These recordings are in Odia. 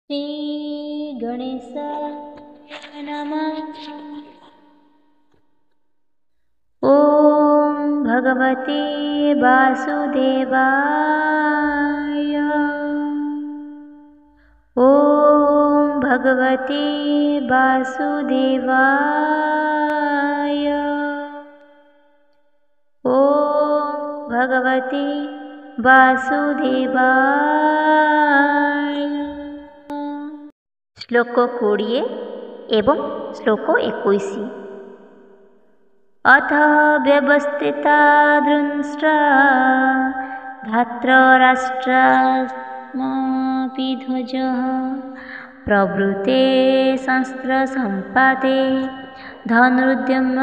श्री गणेशाय नमः। ॐ भगवते वासुदेवाय। ॐ भगवते वासुदेवाय। ॐ भगवते वासुदेवाय। श्लोक 20 एवं श्लोक 21। अथ व्यवस्थिता दृष्ट्रा धार्तराष्ट्रास्मापि ध्वजः प्रवृते शस्त्रसम्पाते धनुर्द्युम्न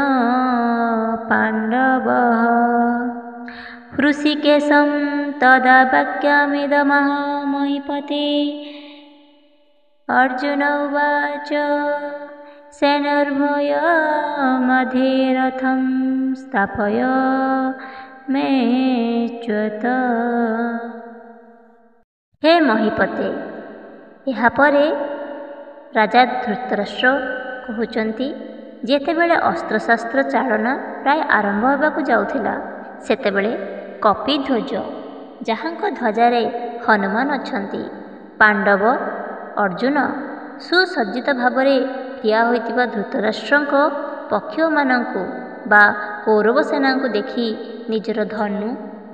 पाण्डवः। हृषीकेशं तदा वाक्यमिदमः महीपते। अर्जुन उवाच सेनोर्भयोर्मध्ये रथं स्थापय मेच्युत। हे महीपते, यापर राजा धृतराष्ट्र कहउचंती जेतेबेले अस्त्रशास्त्र चालना प्राय आरंभ होबाकू जाउथिला सेतेबेले कपिध्वज जहाँको ध्वजारे हनुमान अछंती पांडव अर्जुन सुसज्जित भावरे ठिया होइतिबा धृतराष्ट्रଙ୍କ पक्षमानଙ୍କୁ बा कौरव सेनाଙ୍କୁ देखि निजर धनु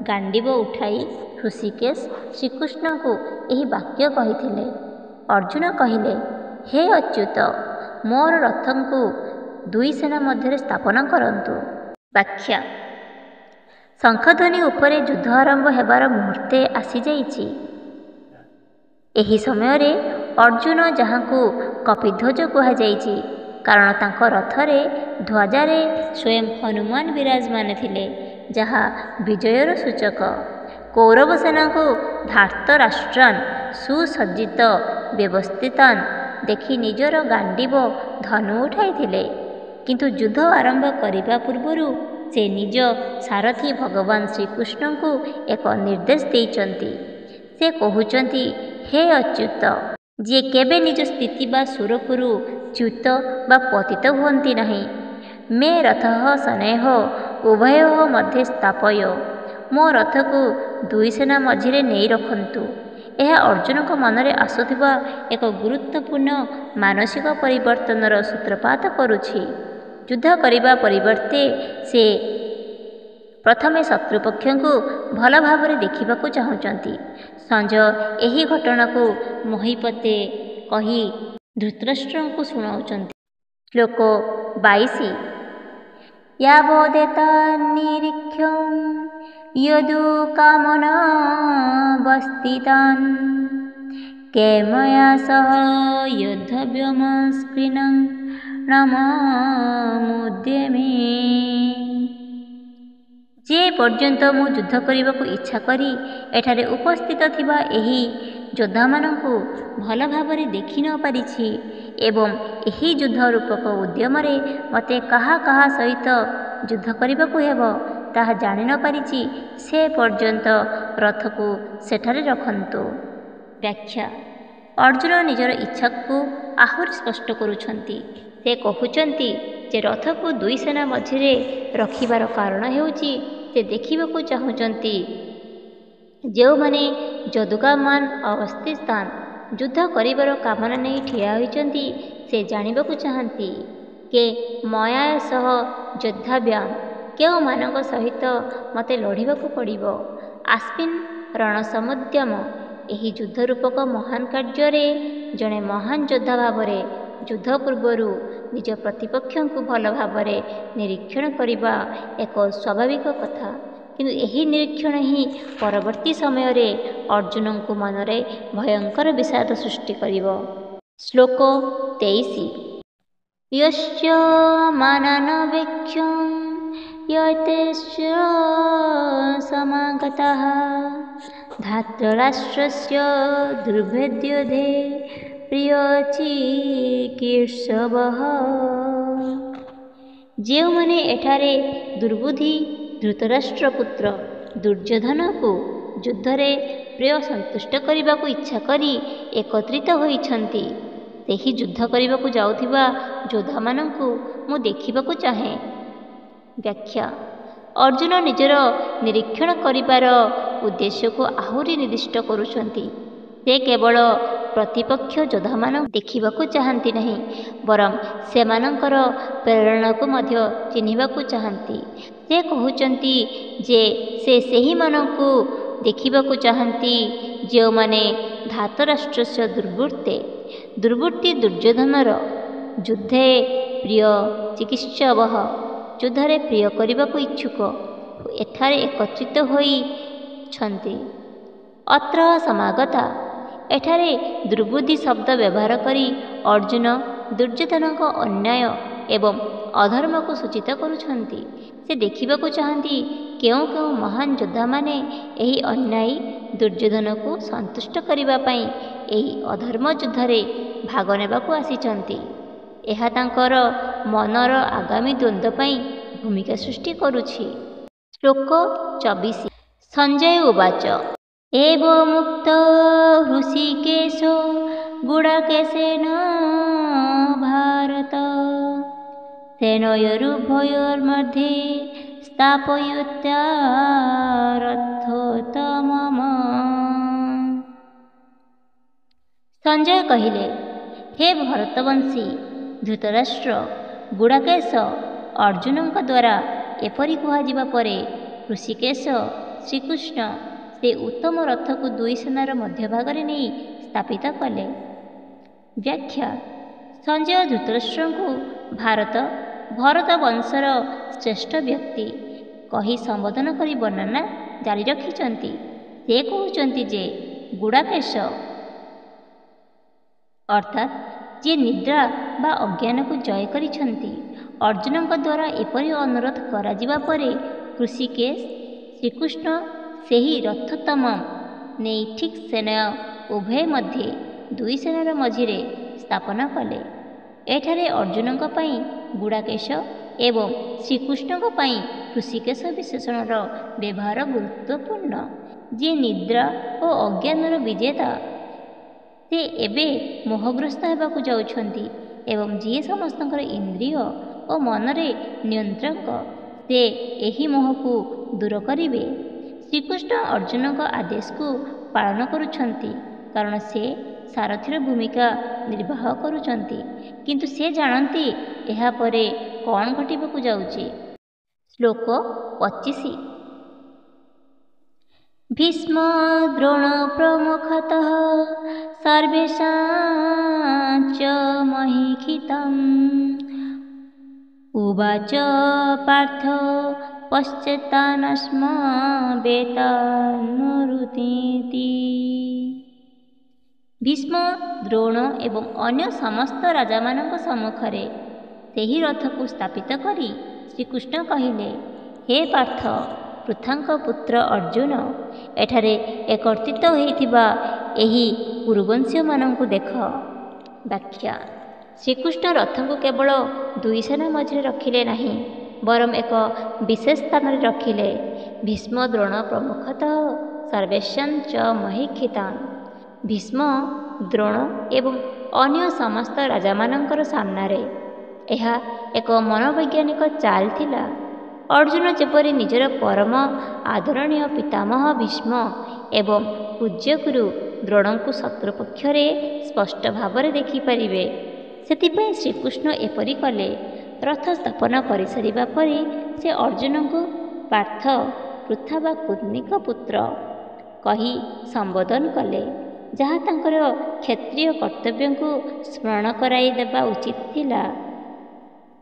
गांडीब उठाई हृषीकेश श्रीकृष्णଙ୍କୁ एही वाक्य कहिथिले। अर्जुन कहिले, हे अच्युत, मोर रथଙ୍କୁ दुई सेना मध्य स्थापन करंतु। व्याख्या। शंखध्वनि उपरे युद्ध आरंभ हेबार मुहूर्ते आसी जाइछि। एही समय रे अर्जुन जहाँकू कपिध्वज कहुଯାଇଛି कारण तांको रथरे ध्वजारे स्वयं हनुमान विराजमान थिले जहा विजयर सूचक। कौरव सेना को धार्तराष्ट्रान् सुसज्जित व्यवस्थितान् देखि निजर गांडीब धनु उठाई थिले, किंतु युद्ध आरंभ करिबा पूर्वरु से निज सारथी भगवान श्रीकृष्ण को एक निर्देश देइचंती। से कहउचंती, हे अच्युत, जे केबे निज स्थिति बा सुरपुरु च्युत बा पतित हुअन्ति नहीं, मे रथः सनेह उभयोः मध्ये स्थापय। मो रथ को दुई सेना मझिरे नहीं रखंतु। यह अर्जुन को मनरे आसुथिबा एक गुरुत्वपूर्ण मानसिक परिवर्तनर सूत्रपात करुछि। युद्ध करिबा परिवर्ते से प्रथमे शत्रुपक्ष को भल भावरे देखिबाकू चाहुचंती। संज एही घटना को महीपते कही धृतराष्ट्र को सुनाउचंती। श्लोक 22। यावदेतान्निरीक्ष्यं यदुकामनावस्थितान् केमया सह योद्धव्यमस्कृणं नममुद्यमे। जे पर्यंत मु युद्ध करने को इच्छा करी एठारे उपस्थित थिबा एही योद्धा मानंकु भल भावरे देखि न पारिछि एवं एही युद्ध रूपक उद्यम रे मते कहा कहा सहित युद्ध करने को हेबो ताहा जानि न पारिछि से पर्यंत रथ को सेठारे रखंतु। व्याख्या। अर्जुन निजर इच्छा को आहुरी स्पष्ट करुछंती। से कहउचंती जे रथ को दुई सेना मझिरे रखिबार कारण हेउची से देखिबाकू चाहुचंती जो माने यदुकामान अवस्थित स्थान युद्ध करिबार कामना नहीं ठिया होइचंती से जानिबाकू चाहंती के मया सह योद्धाभ्याम केउ मानक सहित मते लढ़िबाकू पड़िबो। आस्मिन् रणसमुद्यम एही युद्ध रूपक महान कार्य जड़े महान योद्धा भावरे युद्ध पूर्वरु निज प्रतिपक्ष को भल भावरे निरीक्षण करिबा एक स्वाभाविक कथा, किंतु एही निरीक्षण ही परवर्ती समय रे अर्जुन को मनरे भयंकर विषाद सृष्टि करिबो। श्लोक 23। यस्य माननवेक्षं यतेश्च समागताः धार्तराष्ट्रस्य दुर्भेद्योधे प्रियचिकीर्षवः। जो माने एठारे दुर्बुद्धि धृतराष्ट्र पुत्र दुर्योधन को युद्धरे ବିପ୍ରୟ ସନ୍ତୁଷ୍ଟ କରିବାକୁ ଇଚ୍ଛା କରି ଏକତ୍ରିତ ହୋଇଛନ୍ତି। ସେହି ଯୁଦ୍ଧ କରିବାକୁ ଯାଉଥିବା ଯୋଦ୍ଧାମାନଙ୍କୁ ମୁଁ ଦେଖିବାକୁ ଚାହେଁ। ବ୍ୟାଖ୍ୟା ଅର୍ଜୁନ ନିଜର ନିରୀକ୍ଷଣ କରିବାର ଉଦ୍ଦେଶ୍ୟକୁ ଆହୁରି ନିର୍ଦ୍ଦିଷ୍ଟ କରୁଛନ୍ତି। ସେ କେବଳ ପ୍ରତିପକ୍ଷ ଯୋଦ୍ଧାମାନଙ୍କୁ ଦେଖିବାକୁ ଚାହାନ୍ତି ନାହିଁ, ବରଂ ସେମାନଙ୍କର ପ୍ରେରଣାକୁ ମଧ୍ୟ ଚିହ୍ନିବାକୁ ଚାହାନ୍ତି। ସେ କହୁଛନ୍ତି ଯେ ସେ ସେହିମାନଙ୍କୁ ଦେଖିବାକୁ ଚାହାନ୍ତି ଯେଉଁମାନେ ଧାତରାଷ୍ଟ୍ରସ୍ୟ ଦୁର୍ବୃତ୍ତି ଦୁର୍ଯ୍ୟୋଧନର ଯୁଦ୍ଧେ ପ୍ରିୟ ଚିକିତ୍ସବଃ ଯୁଦ୍ଧରେ ପ୍ରିୟ କରିବାକୁ ଇଚ୍ଛୁକ ଏଠାରେ ଏକତ୍ରିତ ହୋଇଛନ୍ତି। ଅତ୍ର ସମାଗତା ଏଠାରେ ଦୁର୍ବୁଦ୍ଧି ଶବ୍ଦ ବ୍ୟବହାର କରି ଅର୍ଜୁନ ଦୁର୍ଯ୍ୟୋଧନଙ୍କ ଅନ୍ୟାୟ ଏବଂ ଅଧର୍ମକୁ ସୂଚିତ କରୁଛନ୍ତି। ସେ ଦେଖିବାକୁ ଚାହାନ୍ତି କେଉଁ କେଉଁ ମହାନ ଯୋଦ୍ଧାମାନେ ଏହି ଅନ୍ୟାୟୀ ଦୁର୍ଯ୍ୟୋଧନକୁ ସନ୍ତୁଷ୍ଟ କରିବା ପାଇଁ ଏହି ଅଧର୍ମ ଯୁଦ୍ଧରେ ଭାଗ ନେବାକୁ ଆସିଛନ୍ତି। ଏହା ତାଙ୍କର ମନର ଆଗାମୀ ଦ୍ୱନ୍ଦ୍ୱ ପାଇଁ ଭୂମିକା ସୃଷ୍ଟି କରୁଛି। ଶ୍ଲୋକ 24 ସଞ୍ଜୟ ଉବାଚ ଏବମୁକ୍ତ ହୃଷୀକେଶୋ ଗୁଡ଼ାକେଶେନ ଭାରତ ସେନୟୋରୁଭयोर्मध्ये ସ୍ଥାପୟିତ୍वा ରଥୋତ୍ତମମ୍। ସଞ୍ଜୟ କହିଲେ, ହେ ଭରତବଂଶୀ ଧୃତରାଷ୍ଟ୍ର, ଗୁଡ଼ାକେଶ ଅର୍ଜୁନଙ୍କ ଦ୍ୱାରା ଏପରି କୁହାଯିବା ପରେ ହୃଷୀକେଶ ଶ୍ରୀକୃଷ୍ଣ ସେ ଉତ୍ତମ ରଥକୁ ଦୁଇ ସେନାର ମଧ୍ୟଭାଗରେ ନେଇ ସ୍ଥାପିତ କଲେ। ବ୍ୟାଖ୍ୟା ସଞ୍ଜୟ ଧୃତରାଷ୍ଟ୍ରଙ୍କୁ ଭରତ ବଂଶର ଶ୍ରେଷ୍ଠ ବ୍ୟକ୍ତି କହି ସମ୍ବୋଧନ କରି ବର୍ଣ୍ଣନା ଜାରି ରଖିଛନ୍ତି। ସେ କହୁଛନ୍ତି ଯେ ଗୁଡ଼ାକେଶ ଅର୍ଥାତ୍ ଯିଏ ନିଦ୍ରା ବା ଅଜ୍ଞାନକୁ ଜୟ କରିଛନ୍ତି। ଅର୍ଜୁନଙ୍କ ଦ୍ୱାରା ଏପରି ଅନୁରୋଧ କରାଯିବା ପରେ ହୃଷୀକେଶ ଶ୍ରୀକୃଷ୍ଣ ସେହି ରଥୋତ୍ତମମ୍ ନେଇ ଠିକ୍ ସେନା ଉଭୟ ମଧ୍ୟରେ ଦୁଇ ସେନାର ମଝିରେ ସ୍ଥାପନ କଲେ। ଏଠାରେ ଅର୍ଜୁନଙ୍କ ପାଇଁ ଗୁଡ଼ାକେଶ ଏବଂ ଶ୍ରୀକୃଷ୍ଣଙ୍କ ପାଇଁ ହୃଷୀକେଶ ବିଶେଷଣର ବ୍ୟବହାର ଗୁରୁତ୍ୱପୂର୍ଣ୍ଣ। ଯିଏ ନିଦ୍ରା ଓ ଅଜ୍ଞାନର ବିଜେତା ସେ ଏବେ ମୋହଗ୍ରସ୍ତ ହେବାକୁ ଯାଉଛନ୍ତି ଏବଂ ଯିଏ ସମସ୍ତଙ୍କର ଇନ୍ଦ୍ରିୟ ଓ ମନରେ ନିୟନ୍ତ୍ରକ ସେ ଏହି ମୋହକୁ ଦୂର କରିବେ। ଶ୍ରୀକୃଷ୍ଣ ଅର୍ଜୁନଙ୍କ ଆଦେଶକୁ ପାଳନ କରୁଛନ୍ତି କାରଣ ସେ ସାରଥୀର ଭୂମିକା ନିର୍ବାହ କରୁଛନ୍ତି, କିନ୍ତୁ ସେ ଜାଣନ୍ତି ଏହା ପରେ କ'ଣ ଘଟିବାକୁ ଯାଉଛି। ଶ୍ଲୋକ 25 ଭୀଷ୍ମ ଦ୍ରୋଣ ପ୍ରମୁଖତଃ ସର୍ବେଷାଞ୍ଚ ମହୀକ୍ଷିତମ୍ ଉବାଚ ପାର୍ଥ ପଶ୍ଚାତ୍ତାନସ୍ମ ବେତାନୁରୁତିତି। ଭୀଷ୍ମ ଦ୍ରୋଣ ଏବଂ ଅନ୍ୟ ସମସ୍ତ ରାଜାମାନଙ୍କ ସମ୍ମୁଖରେ ସେହି ରଥକୁ ସ୍ଥାପିତ କରି ଶ୍ରୀକୃଷ୍ଣ କହିଲେ, ହେ ପାର୍ଥ, ପୃଥାଙ୍କ ପୁତ୍ର ଅର୍ଜୁନ, ଏଠାରେ ଏକତ୍ରିତ ହୋଇଥିବା ଏହି କୁରୁବଂଶୀୟମାନଙ୍କୁ ଦେଖ। ବ୍ୟାଖ୍ୟା ଶ୍ରୀକୃଷ୍ଣ ରଥକୁ କେବଳ ଦୁଇ ସେନା ମଝିରେ ରଖିଲେ ନାହିଁ, ବରଂ ଏକ ବିଶେଷ ସ୍ଥାନରେ ରଖିଲେ। ଭୀଷ୍ମ ଦ୍ରୋଣ ପ୍ରମୁଖତଃ ସର୍ବେଷାଂ ଚ ମହୀକ୍ଷିତାମ୍। ଭୀଷ୍ମ ଦ୍ରୋଣ ଏବଂ ଅନ୍ୟ ସମସ୍ତ ରାଜାମାନଙ୍କର ସାମ୍ନାରେ। ଏହା ଏକ ମନୋବୈଜ୍ଞାନିକ ଚାଲ ଥିଲା। ଅର୍ଜୁନ ଯେପରି ନିଜର ପରମ ଆଦରଣୀୟ ପିତାମହ ଭୀଷ୍ମ ଏବଂ ପୂଜ୍ୟଗୁରୁ ଦ୍ରୋଣଙ୍କୁ ଶତ୍ରୁ ପକ୍ଷରେ ସ୍ପଷ୍ଟ ଭାବରେ ଦେଖିପାରିବେ, ସେଥିପାଇଁ ଶ୍ରୀକୃଷ୍ଣ ଏପରି କଲେ। ରଥ ସ୍ଥାପନ କରିସାରିବା ପରେ ସେ ଅର୍ଜୁନଙ୍କୁ ପାର୍ଥ, ପୃଥା ବା କୁନ୍ତିଙ୍କ ପୁତ୍ର କହି ସମ୍ବୋଧନ କଲେ, ଯାହା ତାଙ୍କର କ୍ଷତ୍ରିୟ କର୍ତ୍ତବ୍ୟକୁ ସ୍ମରଣ କରାଇ ଦେବା ଉଚିତ ଥିଲା।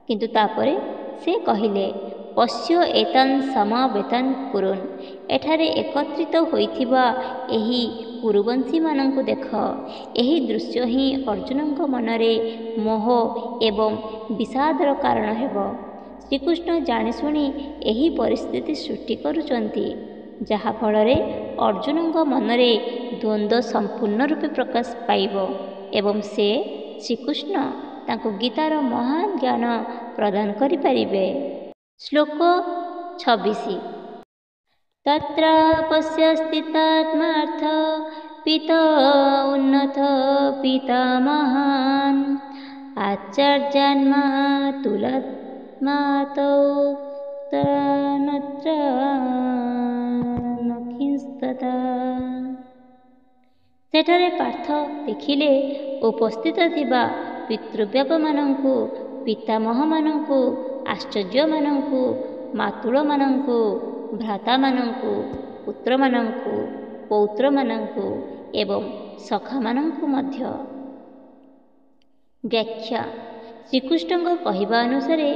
କିନ୍ତୁ ତାପରେ ସେ କହିଲେ, ପଶ୍ୟ ଏତାନ୍ ସମବେତାନ୍ କୁରୁନ୍। ଏଠାରେ ଏକତ୍ରିତ ହୋଇଥିବା ଏହି କୁରୁବଂଶୀମାନଙ୍କୁ ଦେଖ। ଏହି ଦୃଶ୍ୟ ହିଁ ଅର୍ଜୁନଙ୍କ ମନରେ ମୋହ ଏବଂ ବିଷାଦର କାରଣ ହେବ। ଶ୍ରୀକୃଷ୍ଣ ଜାଣିଶୁଣି ଏହି ପରିସ୍ଥିତି ସୃଷ୍ଟି କରୁଛନ୍ତି, ଯାହାଫଳରେ ଅର୍ଜୁନଙ୍କ ମନରେ ଦ୍ୱନ୍ଦ୍ୱ ସମ୍ପୂର୍ଣ୍ଣ ରୂପେ ପ୍ରକାଶ ପାଇବ ଏବଂ ସେ ଶ୍ରୀକୃଷ୍ଣ ତାଙ୍କୁ ଗୀତାର ମହାନ ଜ୍ଞାନ ପ୍ରଦାନ କରିପାରିବେ। ଶ୍ଲୋକ 26 तत्र पश्य स्थितात्मार्थ पिता उन्नत पितामहान् आचार्यान्मातुलात्मातौ तनत्र नखिंस्तता। ସେଠାରେ ପାର୍ଥ ଦେଖିଲେ ଉପସ୍ଥିତ ଥିବା ପିତୃବ୍ୟପମାନଙ୍କୁ, ପିତାମହମାନଙ୍କୁ, ଆଶ୍ଚର୍ଯ୍ୟମାନଙ୍କୁ, ମାତୁଳମାନଙ୍କୁ, ଭ୍ରାତାମାନଙ୍କୁ, ପୁତ୍ରମାନଙ୍କୁ, ପୌତ୍ରମାନଙ୍କୁ ଏବଂ ସଖାମାନଙ୍କୁ ମଧ୍ୟ। ବ୍ୟାଖ୍ୟା। ଶ୍ରୀକୃଷ୍ଣଙ୍କ କହିବା ଅନୁସାରେ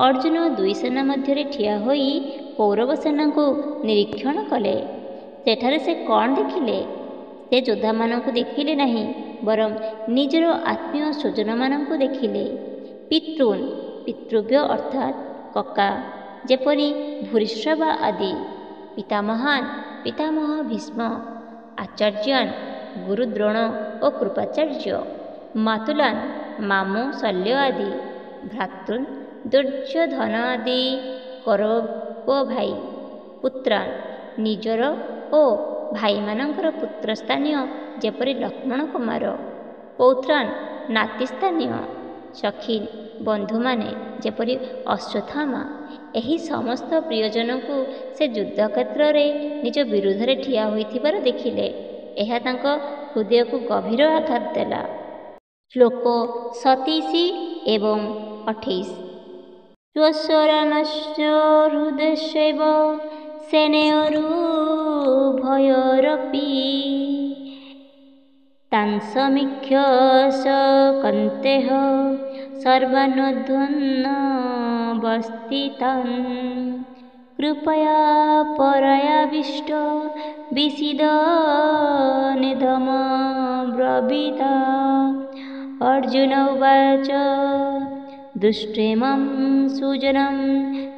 ଅର୍ଜୁନ ଦୁଇ ସେନା ମଧ୍ୟରେ ଠିଆ ହୋଇ କୌରବ ସେନାଙ୍କୁ ନିରୀକ୍ଷଣ କଲେ। ସେଠାରେ ସେ କ'ଣ ଦେଖିଲେ? ସେ ଯୋଦ୍ଧାମାନଙ୍କୁ ଦେଖିଲେ ନାହିଁ, ବରଂ ନିଜର ଆତ୍ମୀୟ ସ୍ୱଜନମାନଙ୍କୁ ଦେଖିଲେ। ପିତୃନ୍ ପିତୃବ୍ୟ ଅର୍ଥାତ୍ କକା, ଯେପରି ଭୂରିଶ୍ରବା ଆଦି। ପିତାମହାନ୍ ପିତାମହ ଭୀଷ୍ମ, ଆଚାର୍ଯ୍ୟାନ୍ ଗୁରୁ ଦ୍ରୋଣ ଓ କୃପାଚାର୍ଯ୍ୟ, ମାତୁଲାନ୍ ମାମୁଁ ଶଲ୍ୟ ଆଦି, ଭ୍ରାତୃନ୍ ଦୁର୍ଯ୍ୟୋଧନ ଆଦି କୌରବ ଭାଇ, ପୁତ୍ରାନ୍ ନିଜର ଓ ଭାଇମାନଙ୍କର ପୁତ୍ରସ୍ଥାନୀୟ ଯେପରି ଲକ୍ଷ୍ମଣ କୁମାର, ପୌତ୍ରାନ୍ ନାତିସ୍ଥାନୀୟ, ସଖୀନ୍ ବନ୍ଧୁମାନେ ଯେପରି ଅଶ୍ୱତ୍ଥାମା। ଏହି ସମସ୍ତ ପ୍ରିୟଜନଙ୍କୁ ସେ ଯୁଦ୍ଧକ୍ଷେତ୍ରରେ ନିଜ ବିରୁଦ୍ଧରେ ଠିଆ ହୋଇଥିବାର ଦେଖିଲେ। ଏହା ତାଙ୍କ ହୃଦୟକୁ ଗଭୀର ଆଘାତ ଦେଲା। ଶ୍ଲୋକ 27 ଏବଂ 28। ସ୍ୱଶରଣସ୍ୟ ହୃଦୟସ୍ୟୈବ ସେନୟୋରୁଭୟୋରପି ତାନ୍ ସମୀକ୍ଷ୍ୟ ସ କୌନ୍ତେୟ ସର୍ବାନଧ୍ୱନ୍ନବସ୍ଥିତାନ୍ କୃପୟା পরায়াবিষ্ট বিসীদনেদমব্রবীত। अर्जुन उवाच दृष्ट्वेमं सुजनं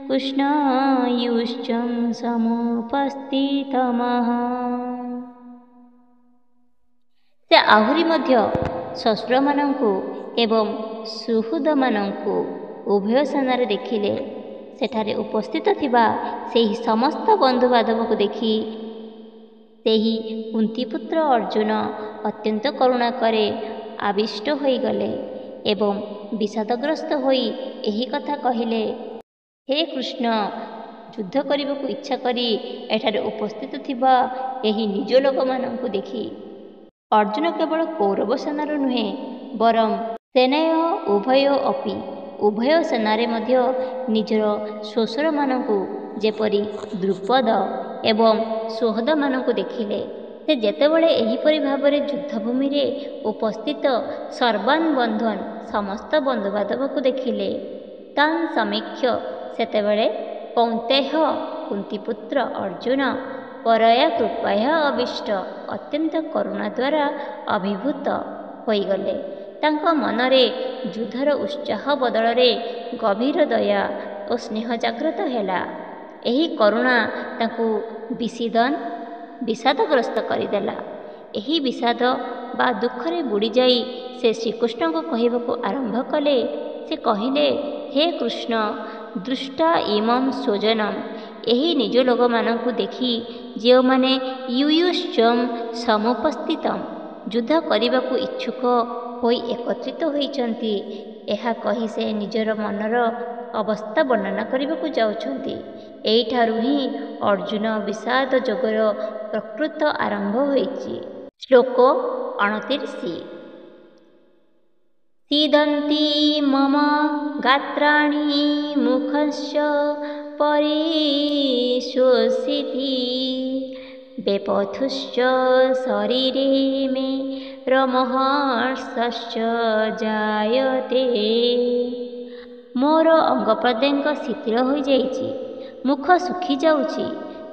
कृष्णयुश्चं समुपस्थितमः। ସେ ଆହୁରି ମଧ୍ୟ ଶ୍ୱଶୁରମାନଙ୍କୁ ଏବଂ ସୁହୃଦମାନଙ୍କୁ ଉଭୟ ସ୍ଥାନରେ ଦେଖିଲେ। ସେଠାରେ ଉପସ୍ଥିତ ଥିବା ସେହି ସମସ୍ତ ବନ୍ଧୁବାନ୍ଧବଙ୍କୁ ଦେଖି ସେହି କୁନ୍ତୀପୁତ୍ର ଅର୍ଜୁନ ଅତ୍ୟନ୍ତ କରୁଣାକରେ ଆବିଷ୍ଟ ହୋଇଗଲେ ଏବଂ ବିଷାଦଗ୍ରସ୍ତ ହୋଇ ଏହି କଥା କହିଲେ, ହେ କୃଷ୍ଣ, ଯୁଦ୍ଧ କରିବାକୁ ଇଚ୍ଛା କରି ଏଠାରେ ଉପସ୍ଥିତ ଥିବା ଏହି ନିଜ ଲୋକମାନଙ୍କୁ ଦେଖି ଅର୍ଜୁନ କେବଳ କୌରବ ସେନାର ନୁହେଁ, ବରଂ ସେନୟ ଉଭୟ ଅପି ଉଭୟ ସେନାରେ ମଧ୍ୟ ନିଜର ଶ୍ୱଶୁରମାନଙ୍କୁ ଯେପରି ଦ୍ରୁପଦ ଏବଂ ସୁହୃଦମାନଙ୍କୁ ଦେଖିଲେ। ସେ ଯେତେବେଳେ ଏହିପରି ଭାବରେ ଯୁଦ୍ଧଭୂମିରେ ଉପସ୍ଥିତ ସର୍ବାନ୍ ବନ୍ଧୁନ୍ ସମସ୍ତ ବନ୍ଧୁବାନ୍ଧବଙ୍କୁ ଦେଖିଲେ, ତାନ୍ ସମୀକ୍ଷ୍ୟ ସେତେବେଳେ କୌନ୍ତେୟ କୁନ୍ତୀପୁତ୍ର ଅର୍ଜୁନ ପରୟା କୃପୟା ଅବିଷ୍ଟ ଅତ୍ୟନ୍ତ କରୁଣା ଦ୍ୱାରା ଅଭିଭୂତ ହୋଇଗଲେ। ତାଙ୍କ ମନରେ ଯୁଦ୍ଧର ଉତ୍ସାହ ବଦଳରେ ଗଭୀର ଦୟା ଓ ସ୍ନେହ ଜାଗ୍ରତ ହେଲା। ଏହି କରୁଣା ତାଙ୍କୁ ବିଷାଦଗ୍ରସ୍ତ କରିଦେଲା। ଏହି ବିଷାଦ ବା ଦୁଃଖରେ ବୁଡ଼ିଯାଇ ସେ ଶ୍ରୀକୃଷ୍ଣଙ୍କୁ କହିବାକୁ ଆରମ୍ଭ କଲେ। ସେ କହିଲେ, ହେ କୃଷ୍ଣ, ଦୃଷ୍ଟା ଇମଂ ସ୍ୱଜନମ୍, ଏହି ନିଜ ଲୋକମାନଙ୍କୁ ଦେଖି ଯେଉଁମାନେ ୟୁୟୁଶ୍ଚଂ ସମୁପସ୍ଥିତମ୍ ଯୁଦ୍ଧ କରିବାକୁ ଇଚ୍ଛୁକ ହୋଇ ଏକତ୍ରିତ ହୋଇଛନ୍ତି। ଏହା କହି ସେ ନିଜର ମନର ଅବସ୍ଥା ବର୍ଣ୍ଣନା କରିବାକୁ ଯାଉଛନ୍ତି। ଏଇଠାରୁ ହିଁ ଅର୍ଜୁନ ବିଷାଦ ଯୋଗର ପ୍ରକୃତ ଆରମ୍ଭ ହୋଇଛି। ଶ୍ଲୋକ 29। सीदन्ति मम गात्राणि मुखस्य परिशोषिति बेपथुश्च शरीरे मे रोमहर्षश्च जायते। ମୋର ଅଙ୍ଗ ପ୍ରତ୍ୟଙ୍ଗ ଶିଥିଳ ହୋଇଯାଇଛି, ମୁଖ ଶୁଖି ଯାଉଛି,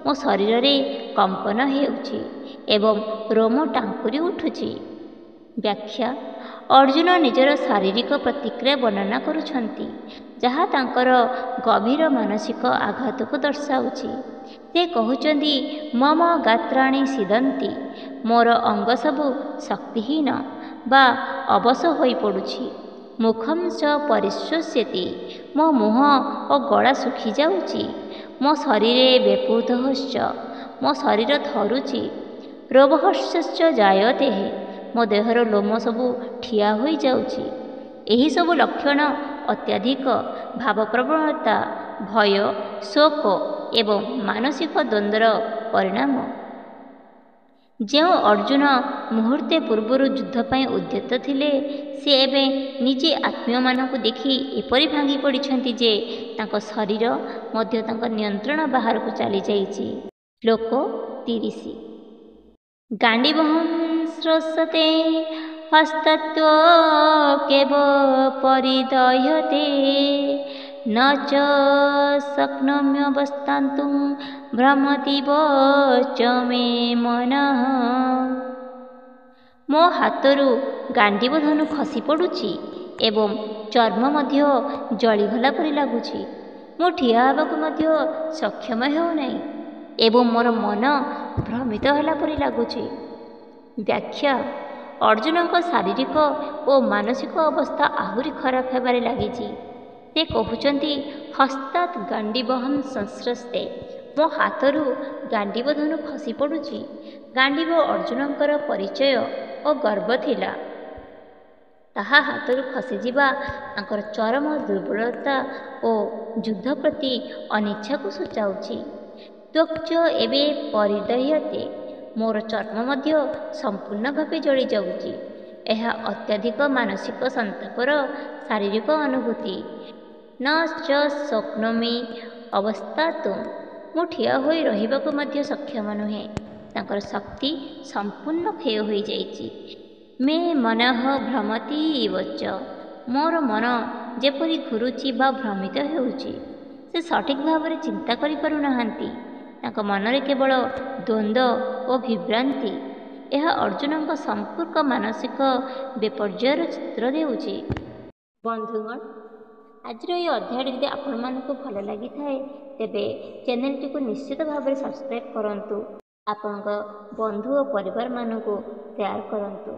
ମୋ ଶରୀରରେ କମ୍ପନ ହେଉଛି ଏବଂ ରୋମ ଟାଙ୍କୁରି ଉଠୁଛି। ବ୍ୟାଖ୍ୟା। ଅର୍ଜୁନ ନିଜର ଶାରୀରିକ ପ୍ରତିକ୍ରିୟା ବର୍ଣ୍ଣନା କରୁଛନ୍ତି, ଯାହା ତାଙ୍କର ଗଭୀର ମାନସିକ ଆଘାତକୁ ଦର୍ଶାଉଛି। ସେ କହୁଛନ୍ତି, ମମ ଗାତ୍ରାଣୀ ସିଦନ୍ତି, ମୋର ଅଙ୍ଗ ସବୁ ଶକ୍ତିହୀନ ବା ଅବଶ ହୋଇପଡ଼ୁଛି। ମୁଖଂ ଚ ପରିଶୋଷ୍ୟତି, ମୋ ମୁହଁ ଓ ଗଳା ଶୁଖିଯାଉଛି। ମୋ ଶରୀରେ ବେପଥୁଶ୍ଚ, ମୋ ଶରୀର ଥରୁଛି। ରୋମହର୍ଷଶ୍ଚ ଜାୟତେ, ମୋ ଦେହର ଲୋମ ସବୁ ଠିଆ ହୋଇଯାଉଛି। ଏହିସବୁ ଲକ୍ଷଣ ଅତ୍ୟଧିକ ଭାବପ୍ରବଣତା, ଭୟ, ଶୋକ ଏବଂ ମାନସିକ ଦ୍ୱନ୍ଦ୍ୱର ପରିଣାମ। ଯେଉଁ ଅର୍ଜୁନ ମୁହୂର୍ତ୍ତେ ପୂର୍ବରୁ ଯୁଦ୍ଧ ପାଇଁ ଉଦ୍ୟତ ଥିଲେ, ସେ ଏବେ ନିଜେ ଆତ୍ମୀୟମାନଙ୍କୁ ଦେଖି ଏପରି ଭାଙ୍ଗି ପଡ଼ିଛନ୍ତି ଯେ ତାଙ୍କ ଶରୀର ମଧ୍ୟ ତାଙ୍କ ନିୟନ୍ତ୍ରଣ ବାହାରକୁ ଚାଲିଯାଇଛି। ଶ୍ଲୋକ 30। ଗାଣ୍ଡୀବଂ ଶ୍ରୋଷତେ ହସ୍ତତ୍ୱକେବ ପରିଦହ୍ୟତେ, ନ ଚ ଶକ୍ନୋମ୍ୟବସ୍ଥାନ୍ତୁଂ ଭ୍ରମତୀବ ଚ ମେ ମନଃ। ମୋ ହାତରୁ ଗାଣ୍ଡୀବ ଧନୁ ଖସି ପଡ଼ୁଛି ଏବଂ ଚର୍ମ ମଧ୍ୟ ଜଳିଗଲା ପରି ଲାଗୁଛି। ମୁଁ ଠିଆ ହେବାକୁ ମଧ୍ୟ ସକ୍ଷମ ହେଉନାହିଁ ଏବଂ ମୋର ମନ ଭ୍ରମିତ ହେଲା ପରି ଲାଗୁଛି। ବ୍ୟାଖ୍ୟା: ଅର୍ଜୁନଙ୍କ ଶାରୀରିକ ଓ ମାନସିକ ଅବସ୍ଥା ଆହୁରି ଖରାପ ହେବାରେ ଲାଗିଛି। ସେ କହୁଛନ୍ତି, ହସ୍ତାତ୍ ଗାଣ୍ଡୀବଂ ସଂଶ୍ରସ୍ତେ, ମୋ ହାତରୁ ଗାଣ୍ଡୀବ ଧନୁ ଖସି ପଡ଼ୁଛି। ଗାଣ୍ଡୀବ ଅର୍ଜୁନଙ୍କର ପରିଚୟ ଓ ଗର୍ବ ଥିଲା। ତାହା ହାତରୁ ଖସିଯିବା ତାଙ୍କର ଚରମ ଦୁର୍ବଳତା ଓ ଯୁଦ୍ଧ ପ୍ରତି ଅନିଚ୍ଛାକୁ ସୂଚାଉଛି। ତ୍ୱକ୍ଚ ଏବେ ପରିଦହ୍ୟତେ, ମୋର ଚର୍ମ ମଧ୍ୟ ସମ୍ପୂର୍ଣ୍ଣ ଭାବେ ଜଳିଯାଉଛି। ଏହା ଅତ୍ୟଧିକ ମାନସିକ ସନ୍ତାପର ଶାରୀରିକ ଅନୁଭୂତି। ନ ଚ ଶକ୍ନୋମି ଅବସ୍ଥାତୁଂ, ମୁଁ ଠିଆ ହୋଇ ରହିବାକୁ ମଧ୍ୟ ସକ୍ଷମ ନୁହେଁ। ତାଙ୍କର ଶକ୍ତି ସମ୍ପୂର୍ଣ୍ଣ କ୍ଷୟ ହୋଇଯାଇଛି। ମେ ମନଃ ଭ୍ରମତୀବ ଚ, ମୋର ମନ ଯେପରି ଘୁରୁଛି ବା ଭ୍ରମିତ ହେଉଛି। ସେ ସଠିକ୍ ଭାବରେ ଚିନ୍ତା କରିପାରୁନାହାନ୍ତି। ତାଙ୍କ ମନରେ କେବଳ ଦ୍ୱନ୍ଦ୍ୱ ଓ ବିଭ୍ରାନ୍ତି। ଏହା ଅର୍ଜୁନଙ୍କ ସମ୍ପୂର୍ଣ୍ଣ ମାନସିକ ବିପର୍ଯ୍ୟୟର ଚିତ୍ର ଦେଉଛି। ବନ୍ଧୁଗଣ, ଆଜିର ଏହି ଅଧ୍ୟାୟଟି ଯଦି ଆପଣମାନଙ୍କୁ ଭଲ ଲାଗିଥାଏ, ତେବେ ଚ୍ୟାନେଲଟିକୁ ନିଶ୍ଚିତ ଭାବରେ ସବସ୍କ୍ରାଇବ୍ କରନ୍ତୁ। ଆପଣଙ୍କ ବନ୍ଧୁ ଓ ପରିବାରମାନଙ୍କୁ ସେୟାର କରନ୍ତୁ।